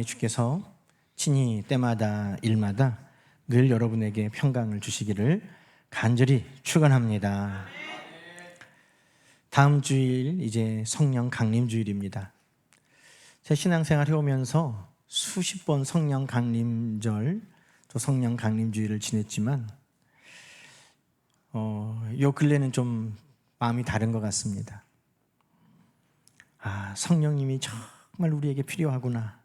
주께서 친히 때마다 일마다 늘 여러분에게 평강을 주시기를 간절히 축원합니다. 다음 주일 이제 성령 강림 주일입니다. 제 신앙생활 해오면서 수십 번 성령 강림절, 또 성령 강림 주일을 지냈지만 요 근래는 좀 마음이 다른 것 같습니다. 성령님이 정말 우리에게 필요하구나.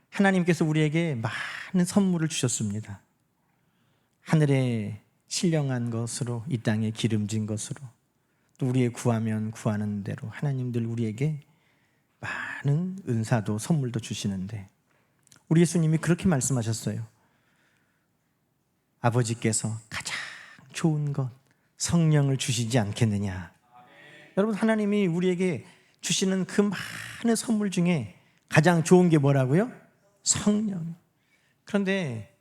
하나님께서 우리에게 많은 선물을 주셨습니다. 하늘에 신령한 것으로, 이 땅에 기름진 것으로, 또 우리의 구하면 구하는 대로 하나님들 우리에게 많은 은사도 선물도 주시는데, 우리 예수님이 그렇게 말씀하셨어요. 아버지께서 가장 좋은 것 성령을 주시지 않겠느냐. 여러분, 하나님이 우리에게 주시는 그 많은 선물 중에 가장 좋은 게 뭐라고요? 성령. 그런데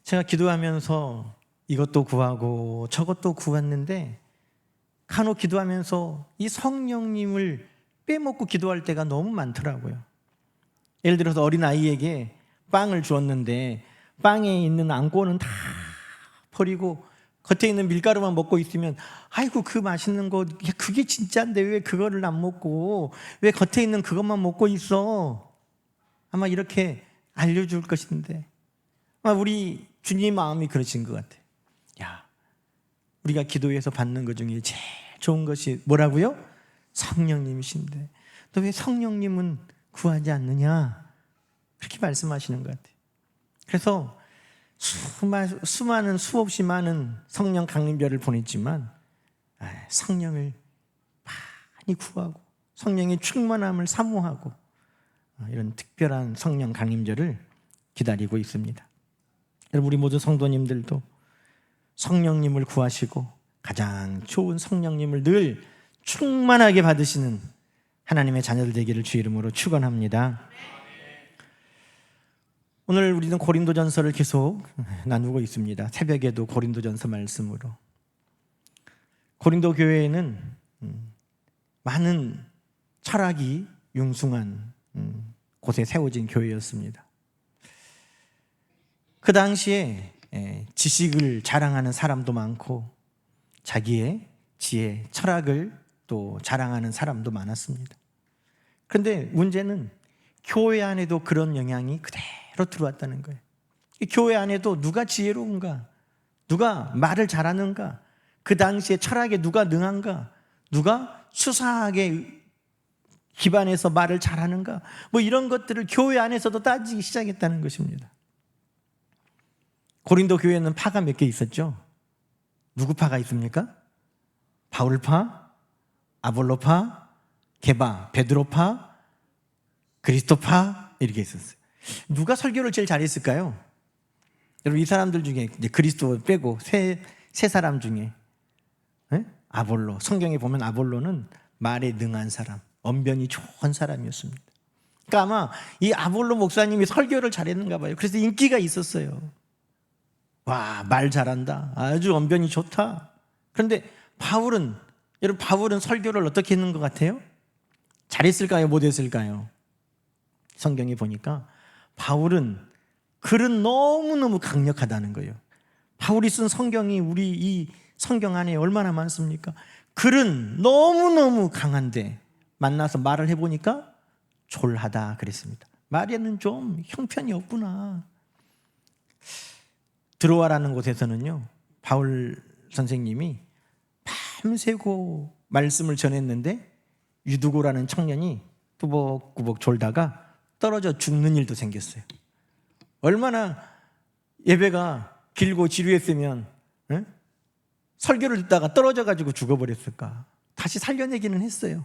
제가 기도하면서 이것도 구하고 저것도 구했는데 간혹 기도하면서 이 성령님을 빼먹고 기도할 때가 너무 많더라고요. 예를 들어서 어린아이에게 빵을 주었는데 빵에 있는 앙꼬는 다 버리고 겉에 있는 밀가루만 먹고 있으면, 아이고 그 맛있는 거 그게 진짜인데 왜 그거를 안 먹고 왜 겉에 있는 그것만 먹고 있어? 아마 이렇게 알려줄 것인데, 아마 우리 주님 마음이 그러신 것 같아요. 야, 우리가 기도해서 받는 것 중에 제일 좋은 것이 뭐라고요? 성령님이신데 너 왜 성령님은 구하지 않느냐? 그렇게 말씀하시는 것 같아요. 그래서 수많은 수없이 많은 성령 강림절을 보냈지만 성령을 많이 구하고 성령의 충만함을 사모하고 이런 특별한 성령 강림절을 기다리고 있습니다. 여러분, 우리 모든 성도님들도 성령님을 구하시고 가장 좋은 성령님을 늘 충만하게 받으시는 하나님의 자녀들 되기를 주 이름으로 축원합니다. 오늘 우리는 고린도전서를 계속 나누고 있습니다. 새벽에도 고린도전서 말씀으로. 고린도 교회에는 많은 철학이 융숭한 곳에 세워진 교회였습니다. 그 당시에 지식을 자랑하는 사람도 많고 자기의 지혜, 철학을 또 자랑하는 사람도 많았습니다. 그런데 문제는 교회 안에도 그런 영향이 그대로 들어왔다는 거예요. 이 교회 안에도 누가 지혜로운가, 누가 말을 잘하는가, 그 당시에 철학에 누가 능한가, 누가 수사하게 기반해서 말을 잘하는가, 뭐 이런 것들을 교회 안에서도 따지기 시작했다는 것입니다. 고린도 교회는 파가 몇 개 있었죠? 누구 파가 있습니까? 바울파, 아볼로파, 게바, 베드로파, 그리스도파, 이렇게 있었어요. 누가 설교를 제일 잘했을까요? 여러분, 이 사람들 중에 이제 그리스도 빼고 세 사람 중에 아볼로, 성경에 보면 아볼로는 말에 능한 사람, 언변이 좋은 사람이었습니다. 그러니까 아마 이 아볼로 목사님이 설교를 잘했는가 봐요. 그래서 인기가 있었어요. 와, 말 잘한다, 아주 언변이 좋다. 그런데 여러분, 바울은 설교를 어떻게 했는 것 같아요? 잘했을까요? 못했을까요? 성경에 보니까 바울은 글은 너무너무 강력하다는 거예요. 바울이 쓴 성경이 우리 이 성경 안에 얼마나 많습니까? 글은 너무너무 강한데 만나서 말을 해보니까 졸하다 그랬습니다. 말에는 좀 형편이 없구나. 드로아라는 곳에서는요, 바울 선생님이 밤새고 말씀을 전했는데 유두고라는 청년이 꾸벅꾸벅 졸다가 떨어져 죽는 일도 생겼어요. 얼마나 예배가 길고 지루했으면 설교를 듣다가 떨어져가지고 죽어버렸을까. 다시 살려내기는 했어요.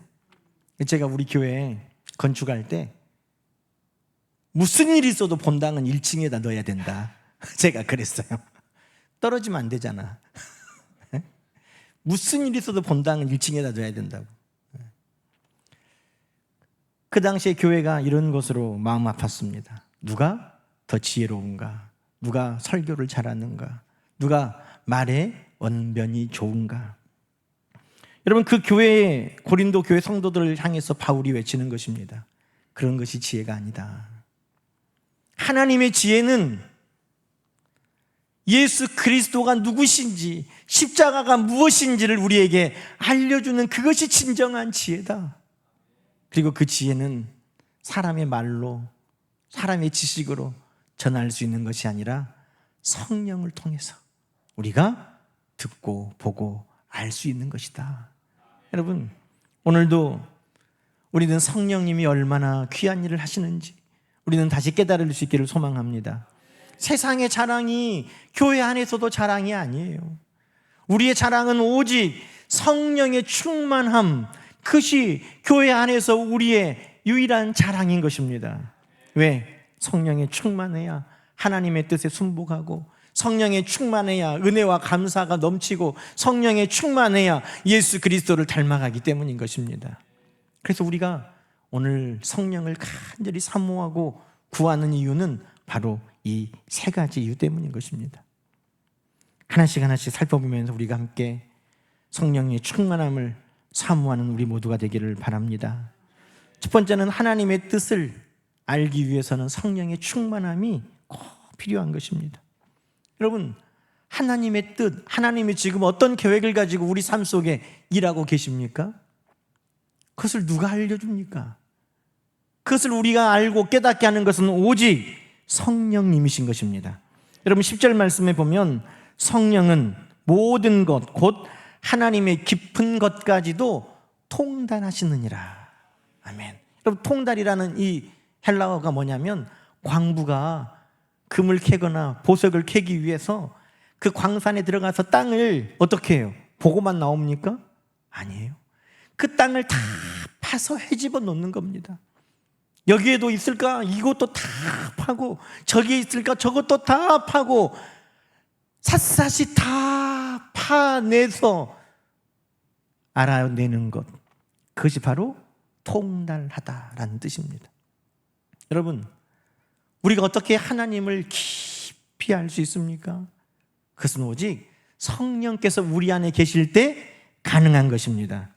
제가 우리 교회 건축할 때 무슨 일이 있어도 본당은 1층에다 넣어야 된다, 제가 그랬어요. 떨어지면 안 되잖아. 무슨 일이 있어도 본당은 1층에다 둬야 된다고. 그 당시에 교회가 이런 것으로 마음 아팠습니다. 누가 더 지혜로운가? 누가 설교를 잘하는가? 누가 말에 언변이 좋은가? 여러분, 그 교회, 고린도 교회 성도들을 향해서 바울이 외치는 것입니다. 그런 것이 지혜가 아니다. 하나님의 지혜는 예수 그리스도가 누구신지, 십자가가 무엇인지를 우리에게 알려주는 그것이 진정한 지혜다. 그리고 그 지혜는 사람의 말로, 사람의 지식으로 전할 수 있는 것이 아니라 성령을 통해서 우리가 듣고 보고 알 수 있는 것이다. 여러분, 오늘도 우리는 성령님이 얼마나 귀한 일을 하시는지 우리는 다시 깨달을 수 있기를 소망합니다. 세상의 자랑이 교회 안에서도 자랑이 아니에요. 우리의 자랑은 오직 성령의 충만함, 그것이 교회 안에서 우리의 유일한 자랑인 것입니다. 왜? 성령에 충만해야 하나님의 뜻에 순복하고, 성령에 충만해야 은혜와 감사가 넘치고, 성령에 충만해야 예수 그리스도를 닮아가기 때문인 것입니다. 그래서 우리가 오늘 성령을 간절히 사모하고 구하는 이유는 바로 이 세 가지 이유 때문인 것입니다. 하나씩 하나씩 살펴보면서 우리가 함께 성령의 충만함을 사모하는 우리 모두가 되기를 바랍니다. 첫 번째는 하나님의 뜻을 알기 위해서는 성령의 충만함이 꼭 필요한 것입니다. 여러분, 하나님의 뜻, 하나님이 지금 어떤 계획을 가지고 우리 삶 속에 일하고 계십니까? 그것을 누가 알려줍니까? 그것을 우리가 알고 깨닫게 하는 것은 오직 성령님이신 것입니다. 여러분, 10절 말씀에 보면 성령은 모든 것, 곧 하나님의 깊은 것까지도 통달하시느니라. 아멘. 여러분, 통달이라는 이 헬라어가 뭐냐면, 광부가 금을 캐거나 보석을 캐기 위해서 그 광산에 들어가서 땅을 어떻게 해요? 보고만 나옵니까? 아니에요. 그 땅을 다 파서 헤집어 놓는 겁니다. 여기에도 있을까? 이것도 다 파고, 저기에 있을까? 저것도 다 파고, 샅샅이 다 파내서 알아내는 것, 그것이 바로 통달하다라는 뜻입니다. 여러분, 우리가 어떻게 하나님을 깊이 알 수 있습니까? 그것은 오직 성령께서 우리 안에 계실 때 가능한 것입니다.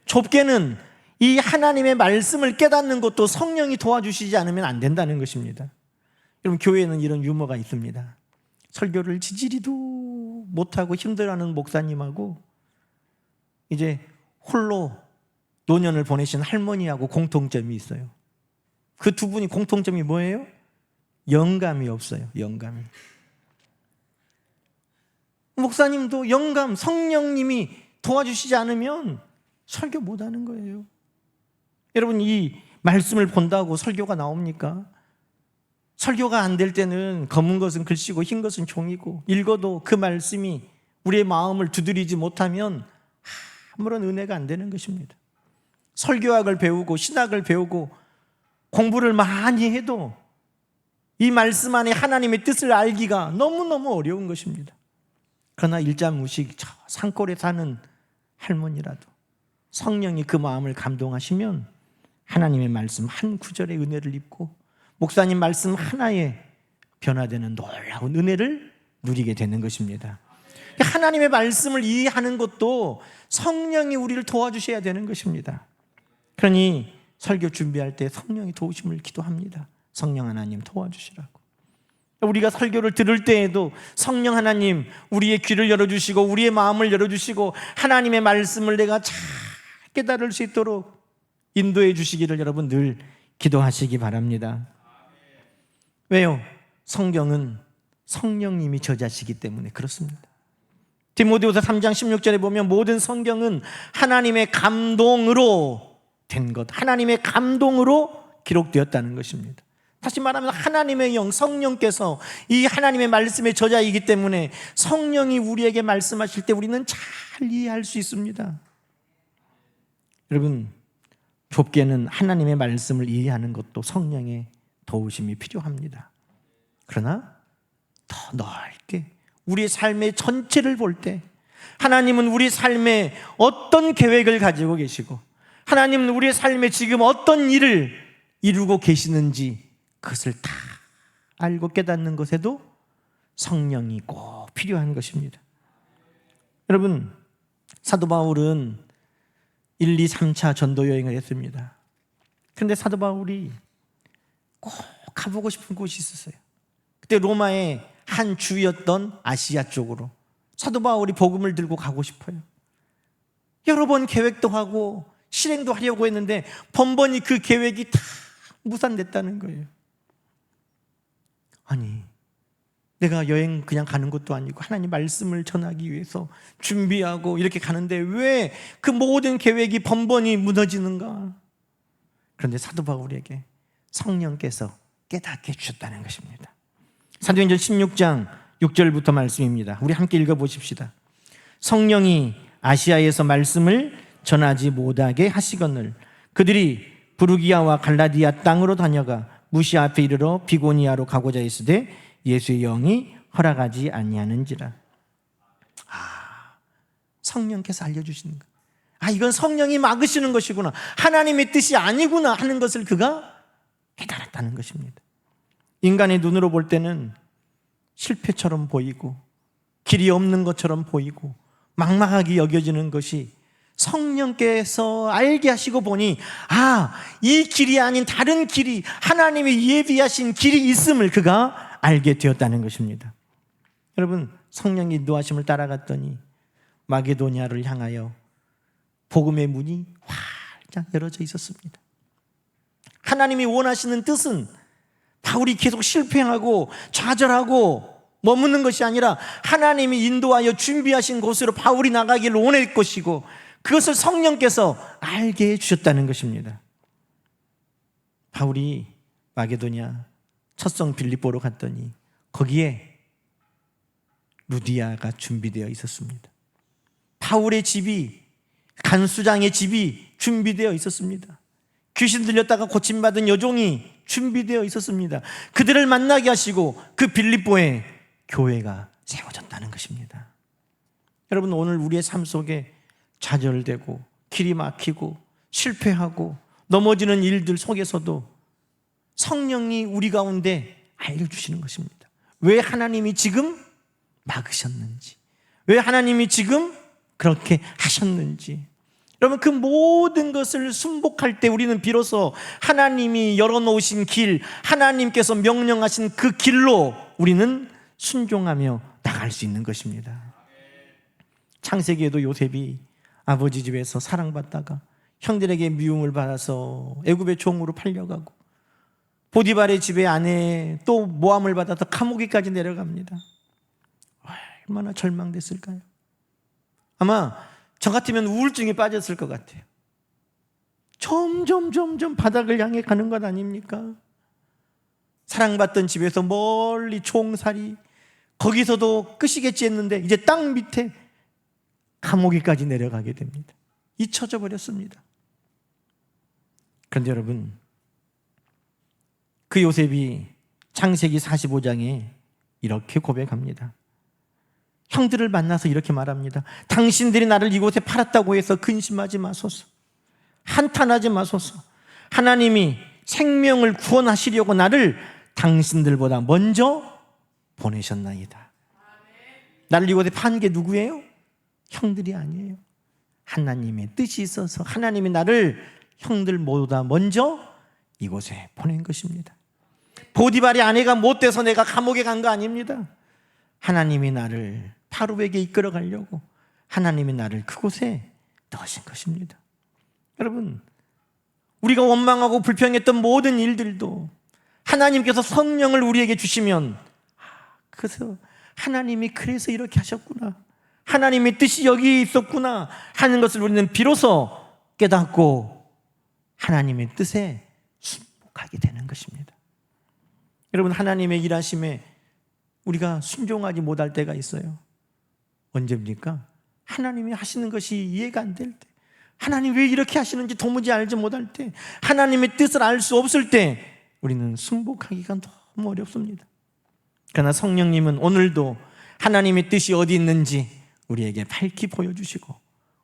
좁게는 이 하나님의 말씀을 깨닫는 것도 성령이 도와주시지 않으면 안 된다는 것입니다. 여러분, 교회에는 이런 유머가 있습니다. 설교를 지지리도 못하고 힘들어하는 목사님하고 이제 홀로 노년을 보내신 할머니하고 공통점이 있어요. 그 두 분이 공통점이 뭐예요? 영감이 없어요. 영감이. 목사님도 영감, 성령님이 도와주시지 않으면 설교 못하는 거예요. 여러분, 이 말씀을 본다고 설교가 나옵니까? 설교가 안 될 때는 검은 것은 글씨고 흰 것은 종이고, 읽어도 그 말씀이 우리의 마음을 두드리지 못하면 아무런 은혜가 안 되는 것입니다. 설교학을 배우고 신학을 배우고 공부를 많이 해도 이 말씀 안에 하나님의 뜻을 알기가 너무너무 어려운 것입니다. 그러나 일자무식 저 산골에 사는 할머니라도 성령이 그 마음을 감동하시면 하나님의 말씀 한 구절의 은혜를 입고 목사님 말씀 하나에 변화되는 놀라운 은혜를 누리게 되는 것입니다. 하나님의 말씀을 이해하는 것도 성령이 우리를 도와주셔야 되는 것입니다. 그러니 설교 준비할 때 성령이 도우심을 기도합니다. 성령 하나님 도와주시라고. 우리가 설교를 들을 때에도 성령 하나님 우리의 귀를 열어주시고 우리의 마음을 열어주시고 하나님의 말씀을 내가 잘 깨달을 수 있도록 인도해 주시기를 여러분 늘 기도하시기 바랍니다. 왜요? 성경은 성령님이 저자시기 때문에 그렇습니다. 디모데후서 3장 16절에 보면 모든 성경은 하나님의 감동으로 된 것, 하나님의 감동으로 기록되었다는 것입니다. 다시 말하면 하나님의 영, 성령께서 이 하나님의 말씀의 저자이기 때문에 성령이 우리에게 말씀하실 때 우리는 잘 이해할 수 있습니다. 여러분, 좁게는 하나님의 말씀을 이해하는 것도 성령의 도우심이 필요합니다. 그러나 더 넓게 우리의 삶의 전체를 볼 때 하나님은 우리 삶에 어떤 계획을 가지고 계시고 하나님은 우리의 삶에 지금 어떤 일을 이루고 계시는지 그것을 다 알고 깨닫는 것에도 성령이 꼭 필요한 것입니다. 여러분, 사도 바울은 1, 2, 3차 전도 여행을 했습니다. 그런데 사도 바울이 꼭 가보고 싶은 곳이 있었어요. 그때 로마의 한 주였던 아시아 쪽으로 사도 바울이 복음을 들고 가고 싶어요. 여러 번 계획도 하고 실행도 하려고 했는데 번번이 그 계획이 다 무산됐다는 거예요. 아니, 내가 여행 그냥 가는 것도 아니고 하나님 말씀을 전하기 위해서 준비하고 이렇게 가는데 왜 그 모든 계획이 번번이 무너지는가? 그런데 사도 바울에게 성령께서 깨닫게 해주셨다는 것입니다. 사도행전 16장 6절부터 말씀입니다. 우리 함께 읽어보십시다. 성령이 아시아에서 말씀을 전하지 못하게 하시거늘 그들이 부르기아와 갈라디아 땅으로 다녀가 무시아 앞에 이르러 비고니아로 가고자 했으되 예수의 영이 허락하지 아니하는지라. 성령께서 알려주시는 것. 이건 성령이 막으시는 것이구나, 하나님의 뜻이 아니구나 하는 것을 그가 깨달았다는 것입니다. 인간의 눈으로 볼 때는 실패처럼 보이고 길이 없는 것처럼 보이고 막막하게 여겨지는 것이 성령께서 알게 하시고 보니 이 길이 아닌 다른 길이, 하나님이 예비하신 길이 있음을 그가 알게 되었다는 것입니다. 여러분, 성령의 인도하심을 따라갔더니 마게도니아를 향하여 복음의 문이 활짝 열어져 있었습니다. 하나님이 원하시는 뜻은 바울이 계속 실패하고 좌절하고 머무는 것이 아니라 하나님이 인도하여 준비하신 곳으로 바울이 나가기를 원할 것이고 그것을 성령께서 알게 해주셨다는 것입니다. 바울이 마게도냐 첫성 빌립보로 갔더니 거기에 루디아가 준비되어 있었습니다. 바울의 집이, 간수장의 집이 준비되어 있었습니다. 귀신 들렸다가 고침받은 여종이 준비되어 있었습니다. 그들을 만나게 하시고 그 빌립보에 교회가 세워졌다는 것입니다. 여러분, 오늘 우리의 삶 속에 좌절되고 길이 막히고 실패하고 넘어지는 일들 속에서도 성령이 우리 가운데 알려주시는 것입니다. 왜 하나님이 지금 막으셨는지, 왜 하나님이 지금 그렇게 하셨는지. 여러분, 그 모든 것을 순복할 때 우리는 비로소 하나님이 열어놓으신 길, 하나님께서 명령하신 그 길로 우리는 순종하며 나갈 수 있는 것입니다. 창세기에도 요셉이 아버지 집에서 사랑받다가 형들에게 미움을 받아서 애굽의 종으로 팔려가고 보디발의 집에 아내 또 모함을 받아서 감옥에까지 내려갑니다. 얼마나 절망됐을까요? 아마 저 같으면 우울증에 빠졌을 것 같아요. 점점 바닥을 향해 가는 것 아닙니까? 사랑받던 집에서 멀리 총살이, 거기서도 끝이겠지 했는데 이제 땅 밑에 감옥에까지 내려가게 됩니다. 잊혀져 버렸습니다. 그런데 여러분, 그 요셉이 창세기 45장에 이렇게 고백합니다. 형들을 만나서 이렇게 말합니다. 당신들이 나를 이곳에 팔았다고 해서 근심하지 마소서, 한탄하지 마소서. 하나님이 생명을 구원하시려고 나를 당신들보다 먼저 보내셨나이다. 나를 이곳에 판 게 누구예요? 형들이 아니에요. 하나님의 뜻이 있어서 하나님이 나를 형들보다 먼저 이곳에 보낸 것입니다. 보디발의 아내가 못돼서 내가 감옥에 간 거 아닙니다. 하나님이 나를 파로에게 이끌어 가려고 하나님이 나를 그곳에 넣으신 것입니다. 여러분, 우리가 원망하고 불평했던 모든 일들도 하나님께서 성령을 우리에게 주시면 그래서 하나님이 그래서 이렇게 하셨구나, 하나님의 뜻이 여기 있었구나 하는 것을 우리는 비로소 깨닫고 하나님의 뜻에 순복하게 되는 것입니다. 여러분, 하나님의 일하심에 우리가 순종하지 못할 때가 있어요. 언제입니까? 하나님이 하시는 것이 이해가 안 될 때, 하나님 왜 이렇게 하시는지 도무지 알지 못할 때, 하나님의 뜻을 알 수 없을 때 우리는 순복하기가 너무 어렵습니다. 그러나 성령님은 오늘도 하나님의 뜻이 어디 있는지 우리에게 밝히 보여주시고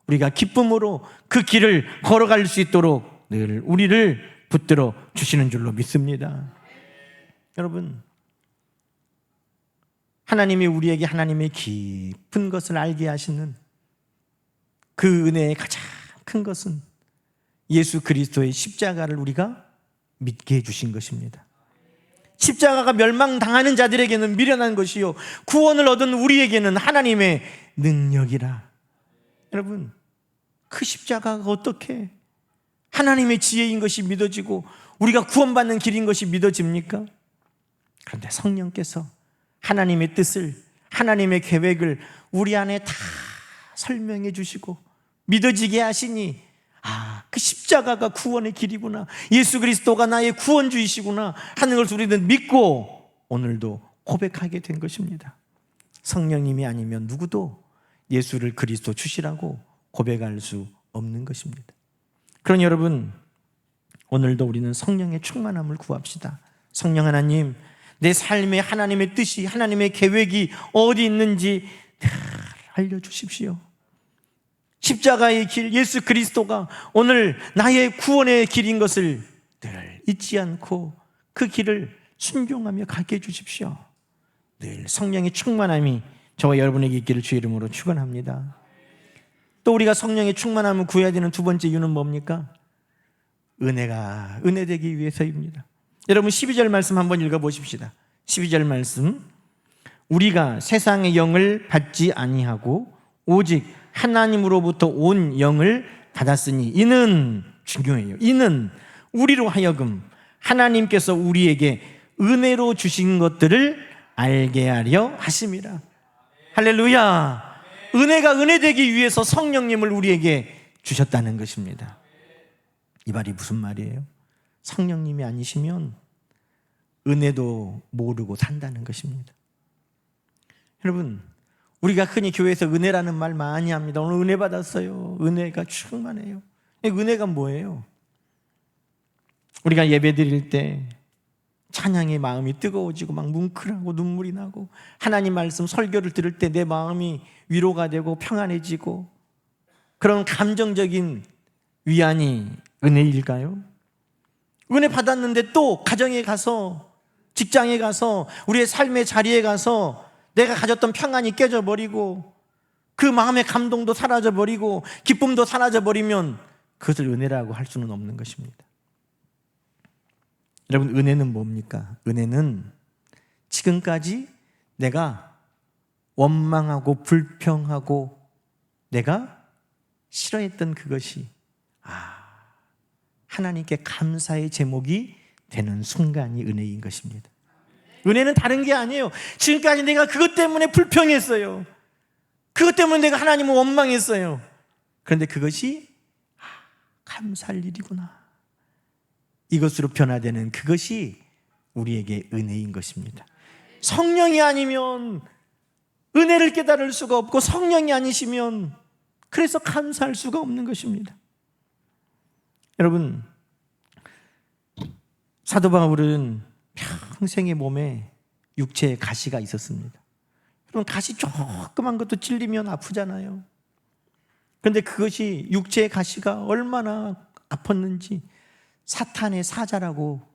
우리가 기쁨으로 그 길을 걸어갈 수 있도록 늘 우리를 붙들어 주시는 줄로 믿습니다. 여러분, 하나님이 우리에게 하나님의 깊은 것을 알게 하시는 그 은혜의 가장 큰 것은 예수 그리스도의 십자가를 우리가 믿게 해주신 것입니다. 십자가가 멸망당하는 자들에게는 미련한 것이요 구원을 얻은 우리에게는 하나님의 능력이라. 여러분, 그 십자가가 어떻게 하나님의 지혜인 것이 믿어지고 우리가 구원받는 길인 것이 믿어집니까? 그런데 성령께서 하나님의 뜻을, 하나님의 계획을 우리 안에 다 설명해 주시고 믿어지게 하시니, 그 십자가가 구원의 길이구나, 예수 그리스도가 나의 구원주이시구나 하는 것을 우리는 믿고 오늘도 고백하게 된 것입니다. 성령님이 아니면 누구도 예수를 그리스도 주시라고 고백할 수 없는 것입니다. 그러니 여러분, 오늘도 우리는 성령의 충만함을 구합시다. 성령 하나님, 내 삶에 하나님의 뜻이, 하나님의 계획이 어디 있는지 늘 알려주십시오. 십자가의 길, 예수 그리스도가 오늘 나의 구원의 길인 것을 늘 잊지 않고 그 길을 순종하며 가게 해주십시오. 늘 성령의 충만함이 저와 여러분에게 있기를 주의 이름으로 축원합니다. 또 우리가 성령의 충만함을 구해야 되는 두 번째 이유는 뭡니까? 은혜가 은혜되기 위해서입니다. 여러분 12절 말씀 한번 읽어보십시다. 12절 말씀, 우리가 세상의 영을 받지 아니하고 오직 하나님으로부터 온 영을 받았으니 이는, 중요해요, 이는 우리로 하여금 하나님께서 우리에게 은혜로 주신 것들을 알게 하려 하심이라. 할렐루야. 은혜가 은혜되기 위해서 성령님을 우리에게 주셨다는 것입니다. 이 말이 무슨 말이에요? 성령님이 아니시면 은혜도 모르고 산다는 것입니다. 여러분, 우리가 흔히 교회에서 은혜라는 말 많이 합니다. 오늘 은혜 받았어요. 은혜가 충만해요. 은혜가 뭐예요? 우리가 예배 드릴 때 찬양의 마음이 뜨거워지고 막 뭉클하고 눈물이 나고 하나님 말씀 설교를 들을 때 내 마음이 위로가 되고 평안해지고 그런 감정적인 위안이 은혜일까요? 은혜 받았는데 또 가정에 가서, 직장에 가서, 우리의 삶의 자리에 가서 내가 가졌던 평안이 깨져버리고 그 마음의 감동도 사라져버리고 기쁨도 사라져버리면 그것을 은혜라고 할 수는 없는 것입니다. 여러분, 은혜는 뭡니까? 은혜는 지금까지 내가 원망하고 불평하고 내가 싫어했던 그것이 하나님께 감사의 제목이 되는 순간이 은혜인 것입니다. 은혜는 다른 게 아니에요. 지금까지 내가 그것 때문에 불평했어요. 그것 때문에 내가 하나님을 원망했어요. 그런데 그것이 감사할 일이구나, 이것으로 변화되는 그것이 우리에게 은혜인 것입니다. 성령이 아니면 은혜를 깨달을 수가 없고 성령이 아니시면 그래서 감사할 수가 없는 것입니다. 여러분, 사도 바울은 평생의 몸에 육체에 가시가 있었습니다. 여러분, 가시 조그만 것도 찔리면 아프잖아요. 그런데 그것이, 육체의 가시가 얼마나 아팠는지 사탄의 사자라고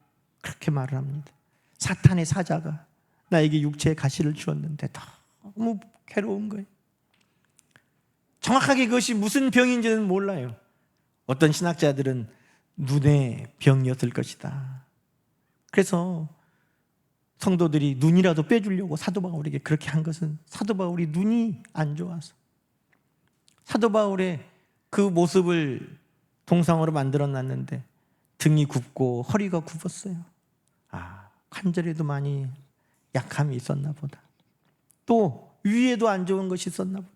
그렇게 말을 합니다. 사탄의 사자가 나에게 육체의 가시를 주었는데 너무 괴로운 거예요. 정확하게 그것이 무슨 병인지는 몰라요. 어떤 신학자들은 눈의 병이었을 것이다. 그래서 성도들이 눈이라도 빼주려고 사도 바울에게 그렇게 한 것은 사도 바울이 눈이 안 좋아서, 사도 바울의 그 모습을 동상으로 만들어 놨는데 등이 굽고 허리가 굽었어요. 관절에도 많이 약함이 있었나 보다. 또 위에도 안 좋은 것이 있었나 보다.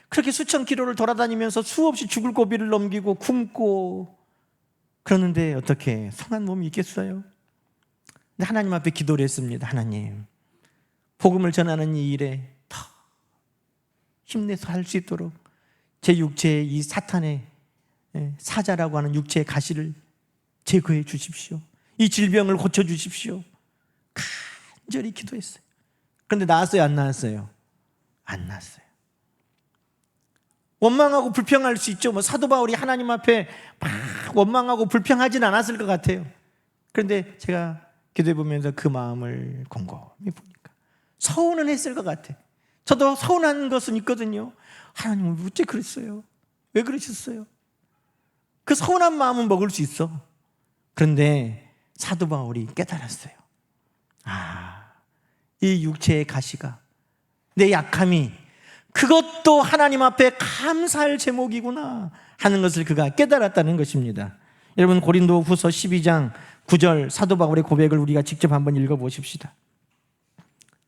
그렇게 수천 킬로를 돌아다니면서 수없이 죽을 고비를 넘기고 굶고 그러는데 어떻게 성한 몸이 있겠어요? 근데 하나님 앞에 기도를 했습니다. 하나님, 복음을 전하는 이 일에 더 힘내서 할 수 있도록 제 육체에 이 사탄의 사자라고 하는 육체의 가시를 제거해 주십시오. 이 질병을 고쳐주십시오. 간절히 기도했어요. 그런데 나았어요? 안 나았어요? 안 나았어요. 원망하고 불평할 수 있죠. 사도 바울이 하나님 앞에 막 원망하고 불평하진 않았을 것 같아요. 그런데 제가 기도해 보면서 그 마음을 곰곰이 보니까 서운은 했을 것 같아요. 저도 서운한 것은 있거든요. 하나님, 어째 그랬어요? 왜 그러셨어요? 그 서운한 마음은 먹을 수 있어. 그런데 사도 바울이 깨달았어요. 이 육체의 가시가, 내 약함이 그것도 하나님 앞에 감사할 제목이구나 하는 것을 그가 깨달았다는 것입니다. 여러분, 고린도 후서 12장 9절 사도 바울의 고백을 우리가 직접 한번 읽어보십시다.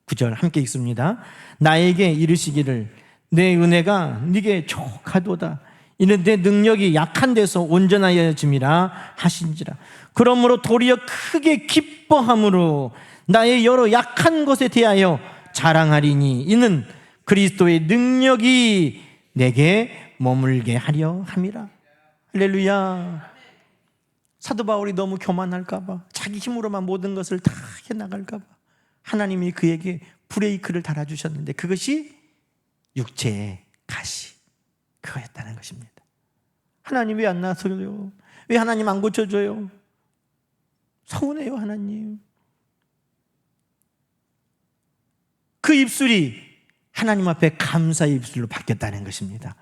9절 함께 읽습니다. 나에게 이르시기를 내 은혜가 네게 족하도다. 이는 내 능력이 약한 데서 온전하여짐이라 하신지라. 그러므로 도리어 크게 기뻐함으로 나의 여러 약한 것에 대하여 자랑하리니 이는 그리스도의 능력이 내게 머물게 하려 함이라. 할렐루야. 사도 바울이 너무 교만할까 봐, 자기 힘으로만 모든 것을 다 해나갈까 봐 하나님이 그에게 브레이크를 달아주셨는데 그것이 육체의 가시, 그거였다는 것입니다. 하나님 왜 안 나서요? 왜 하나님 안 고쳐줘요? 서운해요 하나님. 그 입술이 하나님 앞에 감사의 입술로 바뀌었다는 것입니다.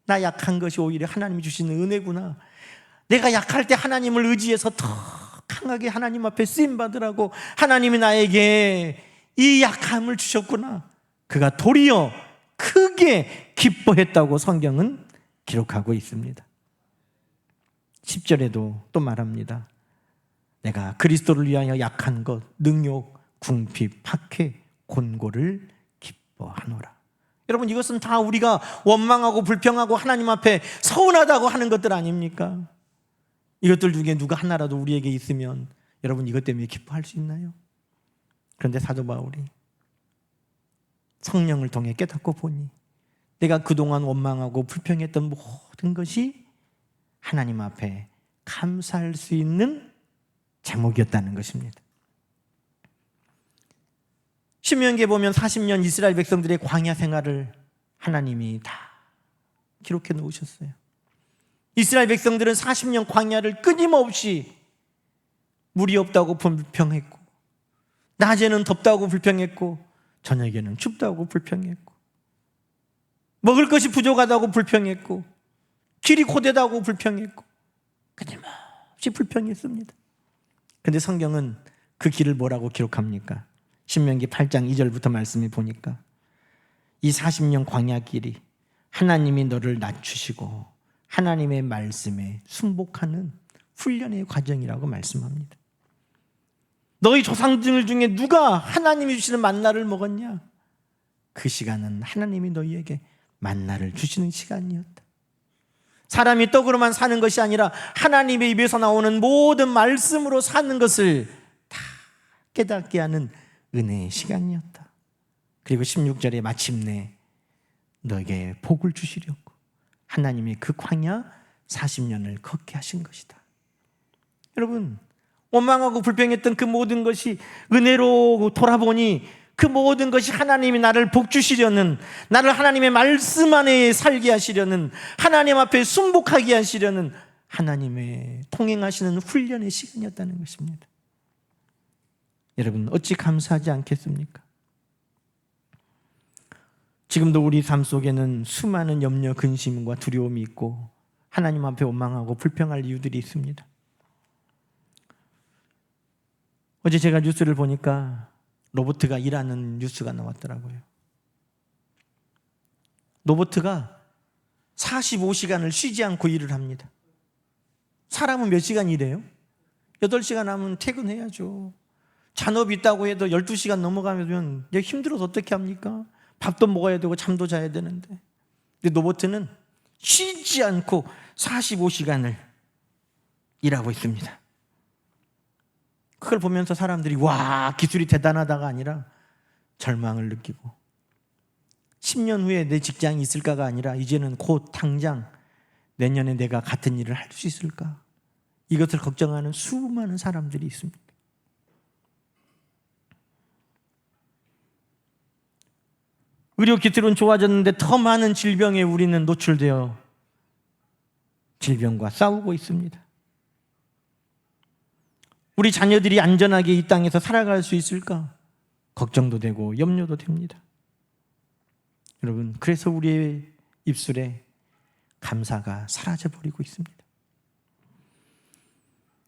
나 약한 것이 오히려 하나님이 주시는 은혜구나. 내가 약할 때 하나님을 의지해서 더 강하게 하나님 앞에 쓰임받으라고 하나님이 나에게 이 약함을 주셨구나. 그가 도리어 크게 기뻐했다고 성경은 기록하고 있습니다. 10절에도 또 말합니다. 내가 그리스도를 위하여 약한 것, 능욕, 궁핍, 박해, 곤고를 기뻐하노라. 여러분, 이것은 다 우리가 원망하고 불평하고 하나님 앞에 서운하다고 하는 것들 아닙니까? 이것들 중에 누가 하나라도 우리에게 있으면 여러분, 이것 때문에 기뻐할 수 있나요? 그런데 사도 바울이 성령을 통해 깨닫고 보니 내가 그동안 원망하고 불평했던 모든 것이 하나님 앞에 감사할 수 있는 제목이었다는 것입니다. 신명기에 보면 40년 이스라엘 백성들의 광야 생활을 하나님이 다 기록해 놓으셨어요. 이스라엘 백성들은 40년 광야를 끊임없이 물이 없다고 불평했고, 낮에는 덥다고 불평했고, 저녁에는 춥다고 불평했고, 먹을 것이 부족하다고 불평했고, 길이 고되다고 불평했고, 끊임없이 불평했습니다. 그런데 성경은 그 길을 뭐라고 기록합니까? 신명기 8장 2절부터 말씀해 보니까 이 40년 광야 길이 하나님이 너를 낮추시고 하나님의 말씀에 순복하는 훈련의 과정이라고 말씀합니다. 너희 조상들 중에 누가 하나님이 주시는 만나를 먹었냐? 그 시간은 하나님이 너희에게 만나를 주시는 시간이었다. 사람이 떡으로만 사는 것이 아니라 하나님의 입에서 나오는 모든 말씀으로 사는 것을 다 깨닫게 하는 은혜의 시간이었다. 그리고 16절에 마침내 너에게 복을 주시려고 하나님이 그 광야 40년을 걷게 하신 것이다. 여러분, 원망하고 불평했던 그 모든 것이 은혜로 돌아보니 그 모든 것이 하나님이 나를 복 주시려는, 나를 하나님의 말씀 안에 살게 하시려는, 하나님 앞에 순복하게 하시려는 하나님의 통행하시는 훈련의 시간이었다는 것입니다. 여러분, 어찌 감사하지 않겠습니까? 지금도 우리 삶 속에는 수많은 염려, 근심과 두려움이 있고 하나님 앞에 원망하고 불평할 이유들이 있습니다. 어제 제가 뉴스를 보니까 로봇가 일하는 뉴스가 나왔더라고요. 로봇가 45시간을 쉬지 않고 일을 합니다. 사람은 몇 시간 일해요? 8시간 하면 퇴근해야죠. 잔업이 있다고 해도 12시간 넘어가면 힘들어서 어떻게 합니까? 밥도 먹어야 되고 잠도 자야 되는데. 근데 로봇은 쉬지 않고 45시간을 일하고 있습니다. 그걸 보면서 사람들이 와, 기술이 대단하다가 아니라 절망을 느끼고 10년 후에 내 직장이 있을까가 아니라 이제는 곧 당장 내년에 내가 같은 일을 할 수 있을까? 이것을 걱정하는 수많은 사람들이 있습니다. 의료 기술은 좋아졌는데 더 많은 질병에 우리는 노출되어 질병과 싸우고 있습니다. 우리 자녀들이 안전하게 이 땅에서 살아갈 수 있을까? 걱정도 되고 염려도 됩니다. 여러분, 그래서 우리의 입술에 감사가 사라져버리고 있습니다.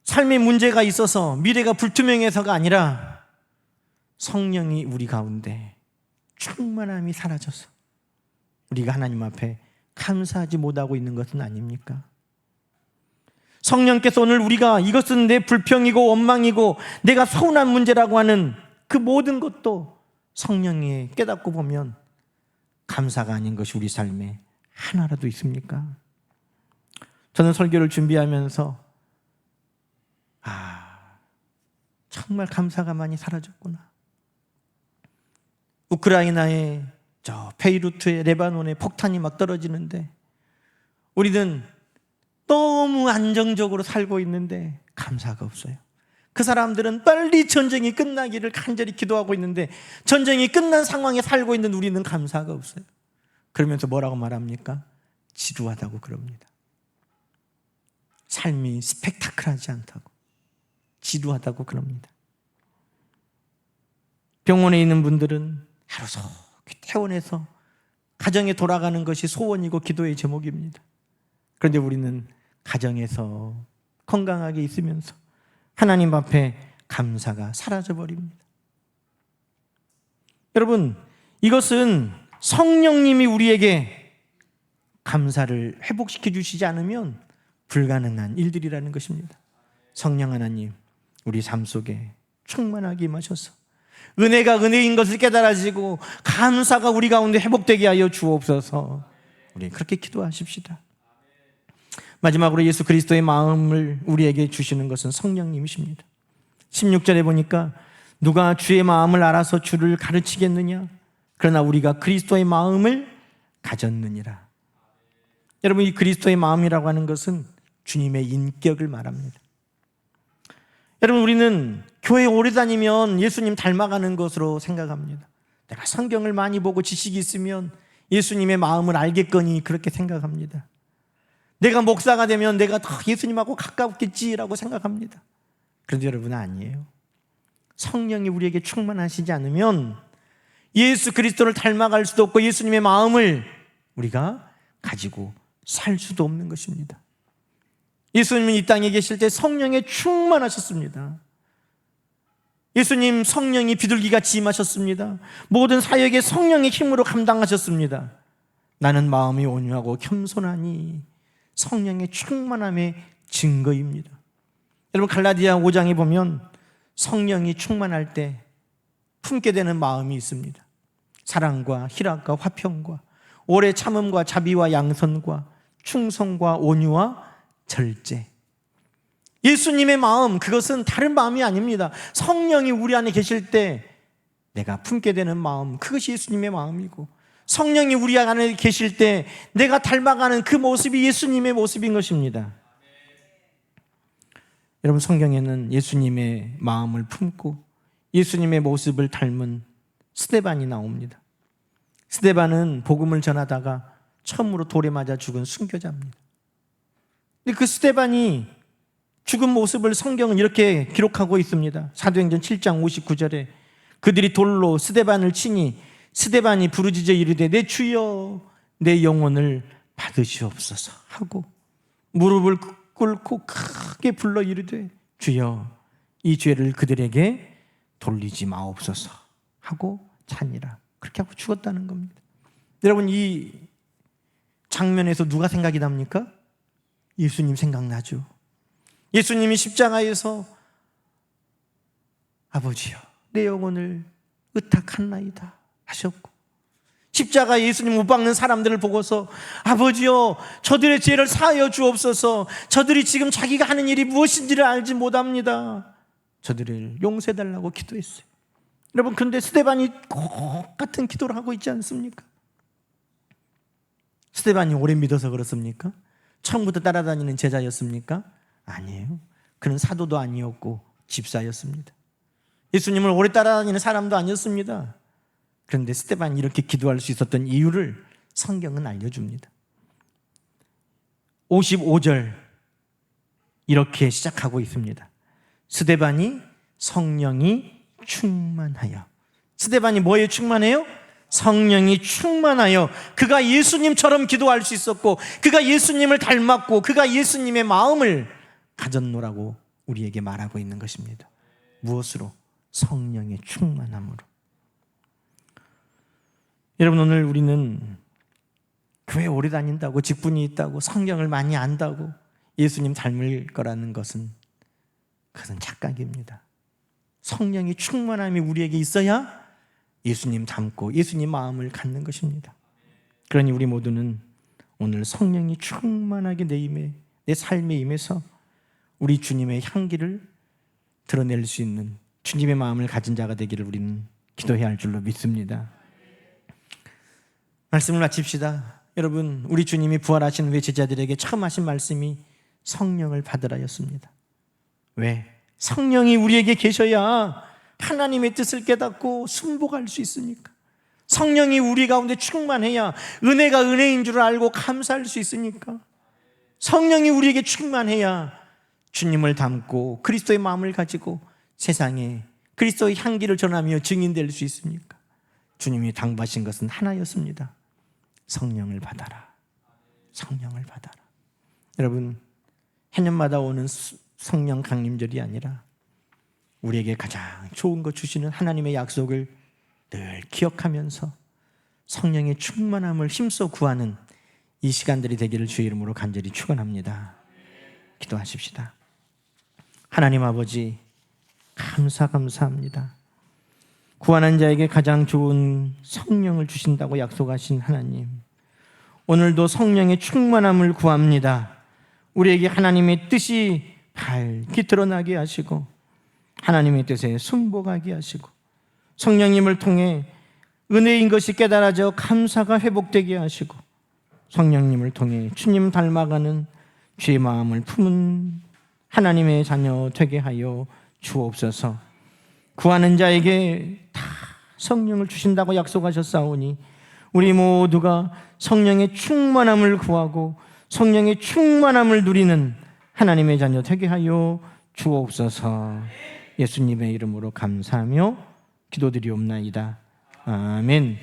삶에 문제가 있어서 미래가 불투명해서가 아니라 성령이 우리 가운데 충만함이 사라져서 우리가 하나님 앞에 감사하지 못하고 있는 것은 아닙니까? 성령께서 오늘 우리가 이것은 내 불평이고 원망이고 내가 서운한 문제라고 하는 그 모든 것도 성령이 깨닫고 보면 감사가 아닌 것이 우리 삶에 하나라도 있습니까? 저는 설교를 준비하면서 정말 감사가 많이 사라졌구나. 우크라이나에 저 베이루트에 레바논에 폭탄이 막 떨어지는데 우리는 너무 안정적으로 살고 있는데 감사가 없어요. 그 사람들은 빨리 전쟁이 끝나기를 간절히 기도하고 있는데 전쟁이 끝난 상황에 살고 있는 우리는 감사가 없어요. 그러면서 뭐라고 말합니까? 지루하다고 그럽니다. 삶이 스펙타클하지 않다고, 지루하다고 그럽니다. 병원에 있는 분들은 하루속히 퇴원해서 가정에 돌아가는 것이 소원이고 기도의 제목입니다. 그런데 우리는 가정에서 건강하게 있으면서 하나님 앞에 감사가 사라져버립니다. 여러분, 이것은 성령님이 우리에게 감사를 회복시켜 주시지 않으면 불가능한 일들이라는 것입니다. 성령 하나님, 우리 삶 속에 충만하게 임하셔서 은혜가 은혜인 것을 깨달아지고 감사가 우리 가운데 회복되게 하여 주옵소서. 우리 그렇게 기도하십시다. 마지막으로 예수 그리스도의 마음을 우리에게 주시는 것은 성령님이십니다. 16절에 보니까 누가 주의 마음을 알아서 주를 가르치겠느냐? 그러나 우리가 그리스도의 마음을 가졌느니라. 여러분, 이 그리스도의 마음이라고 하는 것은 주님의 인격을 말합니다. 여러분, 우리는 교회 오래 다니면 예수님 닮아가는 것으로 생각합니다. 내가 성경을 많이 보고 지식이 있으면 예수님의 마음을 알겠거니 그렇게 생각합니다. 내가 목사가 되면 내가 더 예수님하고 가깝겠지라고 생각합니다. 그런데 여러분, 아니에요. 성령이 우리에게 충만하시지 않으면 예수 그리스도를 닮아갈 수도 없고 예수님의 마음을 우리가 가지고 살 수도 없는 것입니다. 예수님은 이 땅에 계실 때 성령에 충만하셨습니다. 예수님 성령이 비둘기같이 임하셨습니다. 모든 사역에 성령의 힘으로 감당하셨습니다. 나는 마음이 온유하고 겸손하니 성령의 충만함의 증거입니다. 여러분, 갈라디아 5장에 보면 성령이 충만할 때 품게 되는 마음이 있습니다. 사랑과 희락과 화평과 오래 참음과 자비와 양선과 충성과 온유와 절제. 예수님의 마음, 그것은 다른 마음이 아닙니다. 성령이 우리 안에 계실 때 내가 품게 되는 마음, 그것이 예수님의 마음이고, 성령이 우리 안에 계실 때 내가 닮아가는 그 모습이 예수님의 모습인 것입니다. 여러분, 성경에는 예수님의 마음을 품고 예수님의 모습을 닮은 스데반이 나옵니다. 스데반은 복음을 전하다가 처음으로 돌에 맞아 죽은 순교자입니다. 근데 그 스데반이 죽은 모습을 성경은 이렇게 기록하고 있습니다. 사도행전 7장 59절에 그들이 돌로 스데반을 치니 스데반이 부르짖어 이르되 내 주여 내 영혼을 받으시옵소서 하고 무릎을 꿇고 크게 불러 이르되 주여 이 죄를 그들에게 돌리지 마옵소서 하고 자니라. 그렇게 하고 죽었다는 겁니다. 여러분, 이 장면에서 누가 생각이 납니까? 예수님 생각나죠. 예수님이 십자가에서 아버지여 내 영혼을 의탁하나이다 하셨고, 십자가에 예수님 못 박는 사람들을 보고서 아버지여 저들의 죄를 사하여 주옵소서, 저들이 지금 자기가 하는 일이 무엇인지를 알지 못합니다, 저들을 용서해달라고 기도했어요. 여러분, 그런데 스데반이 똑같은 기도를 하고 있지 않습니까? 스데반이 오래 믿어서 그렇습니까? 처음부터 따라다니는 제자였습니까? 아니에요. 그는 사도도 아니었고 집사였습니다. 예수님을 오래 따라다니는 사람도 아니었습니다. 그런데 스데반이 이렇게 기도할 수 있었던 이유를 성경은 알려줍니다. 55절 이렇게 시작하고 있습니다. 스데반이 성령이 충만하여. 스데반이 뭐에 충만해요? 성령이 충만하여 그가 예수님처럼 기도할 수 있었고 그가 예수님을 닮았고 그가 예수님의 마음을 가졌노라고 우리에게 말하고 있는 것입니다. 무엇으로? 성령의 충만함으로. 여러분, 오늘 우리는 교회 오래 다닌다고, 직분이 있다고, 성경을 많이 안다고 예수님 닮을 거라는 것은 그것은 착각입니다. 성령의 충만함이 우리에게 있어야 예수님 닮고 예수님 마음을 갖는 것입니다. 그러니 우리 모두는 오늘 성령이 충만하게 내 삶에 임해서 우리 주님의 향기를 드러낼 수 있는 주님의 마음을 가진 자가 되기를 우리는 기도해야 할 줄로 믿습니다. 말씀을 마칩시다. 여러분, 우리 주님이 부활하신 후에 제자들에게 처음 하신 말씀이 성령을 받으라였습니다. 왜? 성령이 우리에게 계셔야 하나님의 뜻을 깨닫고 순복할 수 있으니까. 성령이 우리 가운데 충만해야 은혜가 은혜인 줄 알고 감사할 수 있으니까. 성령이 우리에게 충만해야 주님을 닮고 그리스도의 마음을 가지고 세상에 그리스도의 향기를 전하며 증인될 수 있으니까. 주님이 당부하신 것은 하나였습니다. 성령을 받아라. 성령을 받아라. 여러분, 해년마다 오는 성령 강림절이 아니라 우리에게 가장 좋은 것 주시는 하나님의 약속을 늘 기억하면서 성령의 충만함을 힘써 구하는 이 시간들이 되기를 주의 이름으로 간절히 축원합니다. 기도하십시다. 하나님 아버지, 감사합니다. 구하는 자에게 가장 좋은 성령을 주신다고 약속하신 하나님, 오늘도 성령의 충만함을 구합니다. 우리에게 하나님의 뜻이 밝게 드러나게 하시고 하나님의 뜻에 순복하게 하시고 성령님을 통해 은혜인 것이 깨달아져 감사가 회복되게 하시고 성령님을 통해 주님 닮아가는 주의 마음을 품은 하나님의 자녀 되게 하여 주옵소서. 구하는 자에게 다 성령을 주신다고 약속하셨사오니 우리 모두가 성령의 충만함을 구하고 성령의 충만함을 누리는 하나님의 자녀 되게 하여 주옵소서. 예수님의 이름으로 감사하며 기도드리옵나이다. 아멘.